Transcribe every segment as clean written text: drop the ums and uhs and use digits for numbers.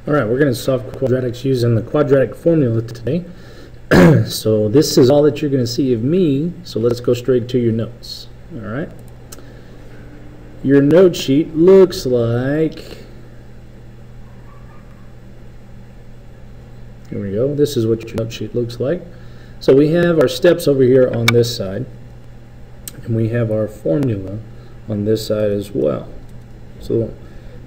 Alright, we're going to solve quadratics using the quadratic formula today. So this is all that you're going to see of me, so let's go straight to your notes. Alright. Your note sheet looks like, here we go, this is what your note sheet looks like. So we have our steps over here on this side, and we have our formula on this side as well. So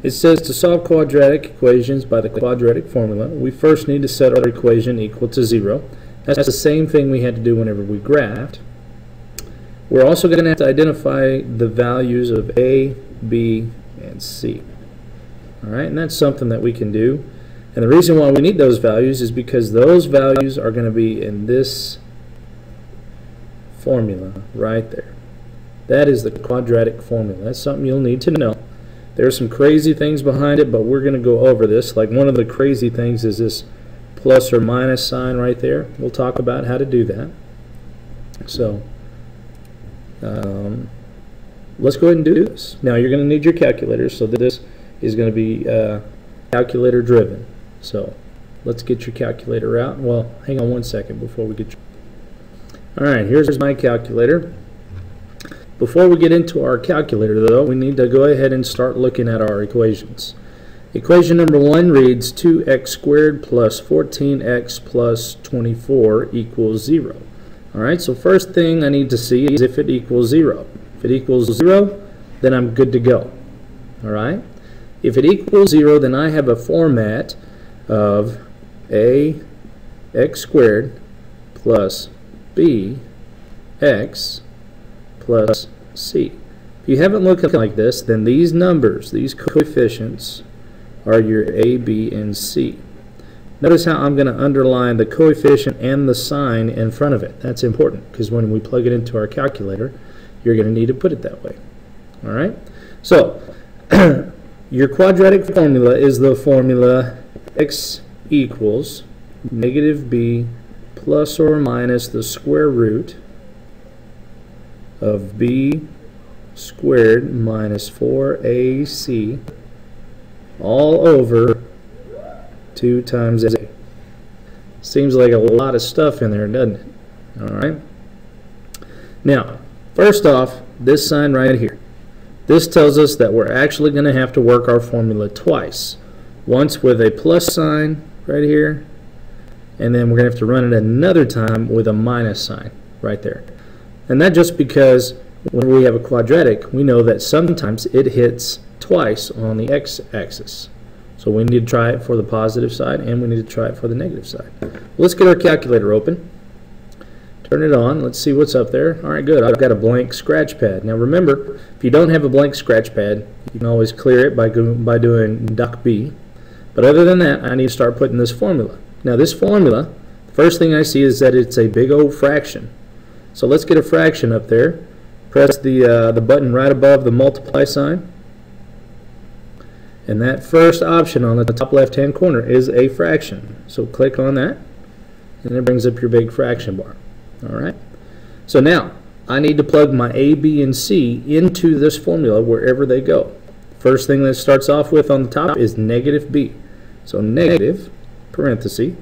it says to solve quadratic equations by the quadratic formula, we first need to set our equation equal to 0. That's the same thing we had to do whenever we graphed. We're also going to have to identify the values of A, B, and C. Alright, and that's something that we can do. And the reason why we need those values is because those values are going to be in this formula right there. That is the quadratic formula. That's something you'll need to know. There are some crazy things behind it, but we're going to go over this. Like one of the crazy things is this plus or minus sign right there. We'll talk about how to do that. So let's go ahead and do this. Now you're going to need your calculator, so this is going to be calculator driven. So let's get your calculator out. Well, hang on one second before we get your... Alright, here's my calculator. Before we get into our calculator, though, we need to go ahead and start looking at our equations. Equation number 1 reads 2x squared plus 14x plus 24 equals 0. Alright, so first thing I need to see is if it equals 0. If it equals 0, then I'm good to go. Alright? If it equals 0, then I have a format of a x squared plus b x plus c. If you haven't looked at it like this, then these numbers, these coefficients, are your a, b, and c. Notice how I'm going to underline the coefficient and the sign in front of it. That's important because when we plug it into our calculator, you're going to need to put it that way. Alright? So, your quadratic formula is the formula x equals negative b plus or minus the square root of b squared minus 4ac all over 2 times a. Seems like a lot of stuff in there, doesn't it? Alright. Now, first off, this sign right here. This tells us that we're actually going to have to work our formula twice. Once with a plus sign right here, and then we're going to have to run it another time with a minus sign right there. And that just because when we have a quadratic, we know that sometimes it hits twice on the x-axis. So we need to try it for the positive side, and we need to try it for the negative side. Let's get our calculator open. Turn it on. Let's see what's up there. Alright, good. I've got a blank scratch pad. Now remember, if you don't have a blank scratch pad, you can always clear it by doing Duck B. But other than that, I need to start putting this formula. Now this formula, the first thing I see is that it's a big old fraction. So let's get a fraction up there. Press the button right above the multiply sign. And that first option on the top left hand corner is a fraction. So click on that, and it brings up your big fraction bar. Alright. So now, I need to plug my A, B, and C into this formula wherever they go. First thing that starts off with on the top is negative b. So negative, parenthesis,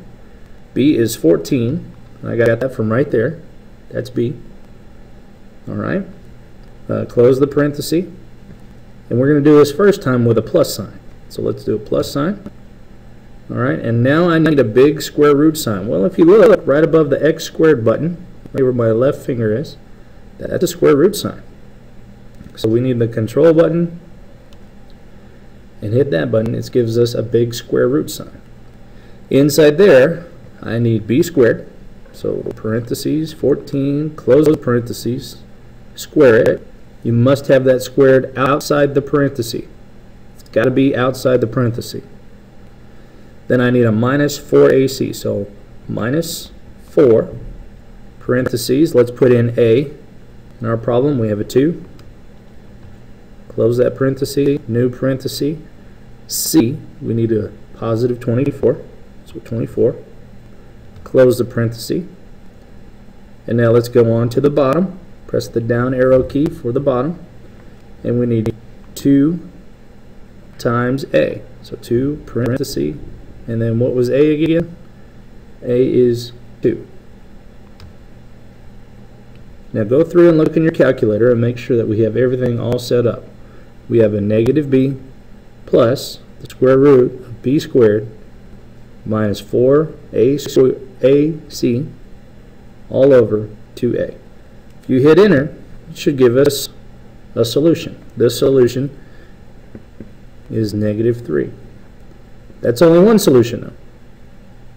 b is 14. I got that from right there. That's b. Alright. Close the parenthesis. And we're going to do this first time with a plus sign. So let's do a plus sign. Alright, and now I need a big square root sign. Well, if you look right above the x squared button, right where my left finger is, that's a square root sign. So we need the control button and hit that button. It gives us a big square root sign. Inside there, I need b squared. So parentheses, 14, close the parentheses, square it. You must have that squared outside the parenthesis. It's got to be outside the parenthesis. Then I need a minus 4ac. So minus 4, parentheses, let's put in a. In our problem, we have a 2. Close that parenthesis, new parenthesis. C, we need a positive 24. So 24. Close the parenthesis. And now let's go on to the bottom. Press the down arrow key for the bottom. And we need 2 times a. So 2 parenthesis And then what was a again? A is 2. Now go through and look in your calculator and make sure that we have everything all set up. We have a negative b plus the square root of b squared minus 4ac all over 2a. If you hit enter, it should give us a solution. This solution is negative 3. That's only one solution though.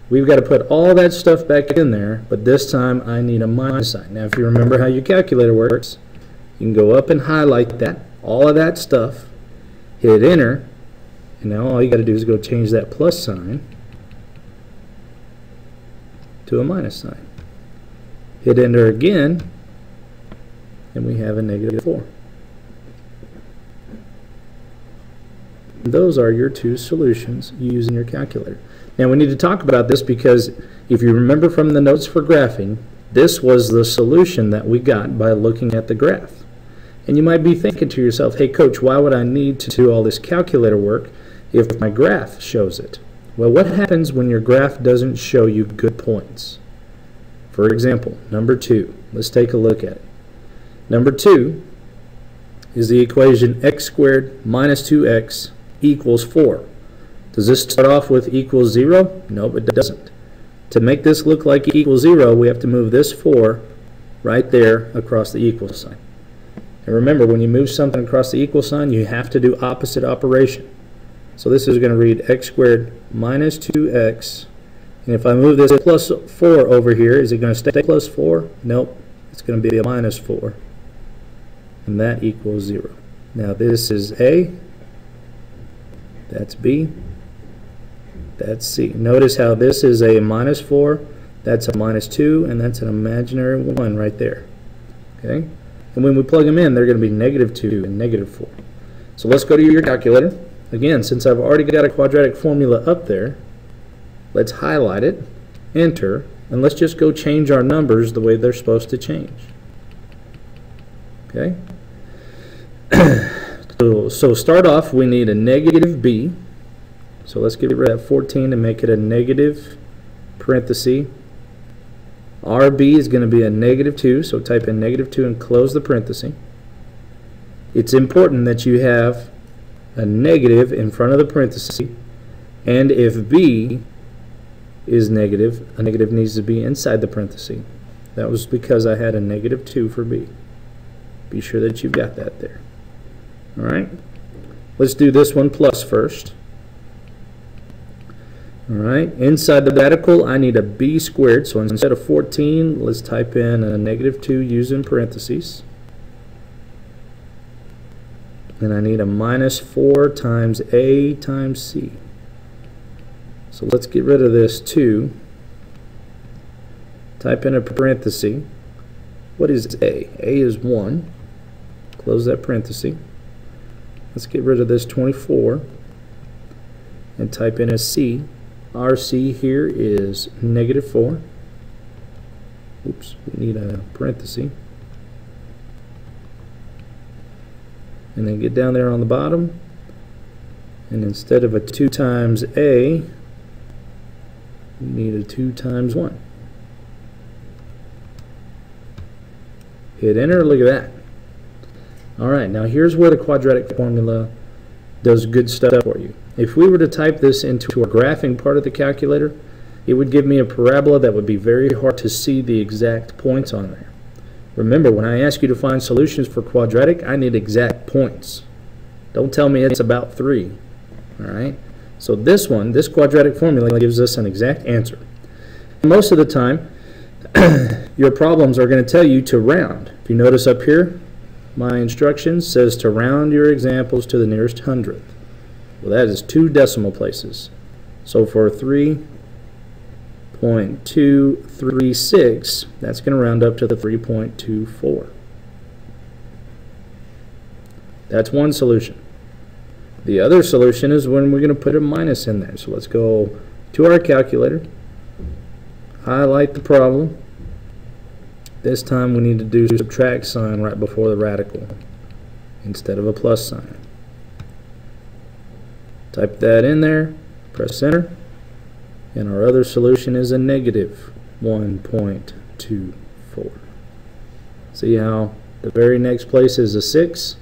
We've got to put all that stuff back in there, but this time I need a minus sign. Now if you remember how your calculator works, you can go up and highlight that, all of that stuff, hit enter, and now all you got to do is go change that plus sign to a minus sign. Hit enter again, and we have a negative 4. Those are your two solutions using your calculator. Now we need to talk about this because if you remember from the notes for graphing, this was the solution that we got by looking at the graph. And you might be thinking to yourself, hey coach, why would I need to do all this calculator work if my graph shows it? Well, what happens when your graph doesn't show you good points? For example, number 2. Let's take a look at it. Number 2 is the equation x squared minus 2x equals 4. Does this start off with equals 0? Nope, it doesn't. To make this look like equals 0, we have to move this 4 right there across the equal sign. And remember, when you move something across the equal sign, you have to do opposite operation. So this is going to read x squared minus 2x. And if I move this plus 4 over here, is it going to stay plus 4? Nope. It's going to be a minus 4. And that equals 0. Now this is A. That's B. That's C. Notice how this is a minus 4, that's a minus 2, and that's an imaginary 1 right there. Okay? And when we plug them in, they're going to be negative 2 and negative 4. So let's go to your calculator. Again, since I've already got a quadratic formula up there, let's highlight it, enter, and let's just go change our numbers the way they're supposed to change. Okay? So start off, we need a negative b. So let's get rid of 14 and make it a negative parenthesis. RB is going to be a negative 2, so type in negative 2 and close the parenthesis. It's important that you have a negative in front of the parenthesis, and if b is negative, a negative needs to be inside the parenthesis. That was because I had a negative 2 for b. Be sure that you've got that there. Alright, let's do this one plus first. Alright, inside the radical I need a b squared, so instead of 14 let's type in a negative 2 using parentheses. And I need a minus 4 times a times c. So let's get rid of this 2. Type in a parenthesis. What is a? A is 1. Close that parenthesis. Let's get rid of this 24 and type in a c. Our c here is negative 4. Oops, we need a parenthesis. And then get down there on the bottom, and instead of a 2 times a, we need a 2 times 1. Hit enter, look at that. Alright, now here's where the quadratic formula does good stuff for you. If we were to type this into a graphing part of the calculator, it would give me a parabola that would be very hard to see the exact points on there. Remember, when I ask you to find solutions for quadratic, I need exact points. Don't tell me it's about 3. Alright? So this one, this quadratic formula gives us an exact answer. And most of the time, your problems are going to tell you to round. If you notice up here, my instructions says to round your examples to the nearest hundredth. Well, that is 2 decimal places. So for 3.236, that's going to round up to the 3.24. That's one solution. The other solution is when we're going to put a minus in there. So let's go to our calculator, highlight the problem. This time we need to do a subtract sign right before the radical instead of a plus sign. Type that in there, press enter, And our other solution is a negative 1.24. See how the very next place is a 6,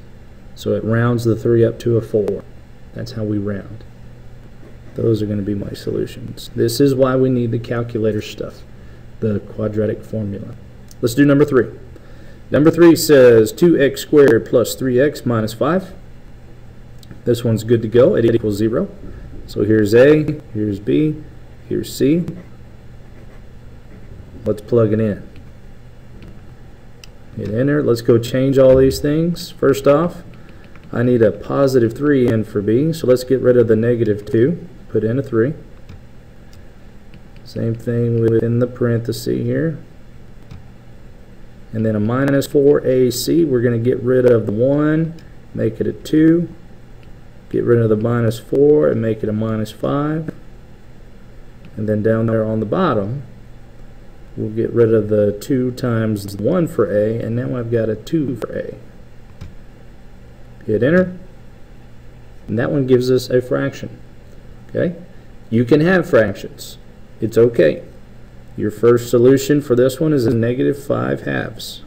so it rounds the 3 up to a 4. That's how we round. Those are going to be my solutions. This is why we need the calculator stuff, the quadratic formula. Let's do number 3. Number 3 says 2x squared plus 3x minus 5. This one's good to go. It equals 0. So here's A, here's B, here's C. Let's plug it in. Hit enter. Let's go change all these things. First off, I need a positive 3 in for B, so let's get rid of the negative 2. Put in a 3. Same thing within the parenthesis here. And then a minus 4AC. We're going to get rid of the 1, make it a 2. Get rid of the minus 4 and make it a minus 5. And then down there on the bottom, we'll get rid of the 2 times 1 for A, and now I've got a 2 for A. Hit enter, and that one gives us a fraction. Okay? You can have fractions. It's okay. Your first solution for this one is a negative 5 halves.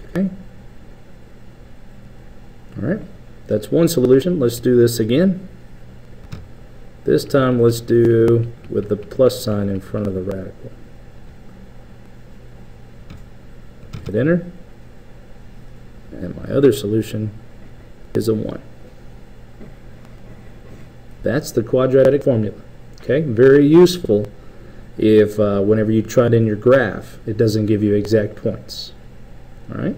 Okay? Alright, that's one solution. Let's do this again. This time let's do with the plus sign in front of the radical. Hit enter. And my other solution is a 1. That's the quadratic formula. Okay, very useful if whenever you try it in your graph, it doesn't give you exact points. All right.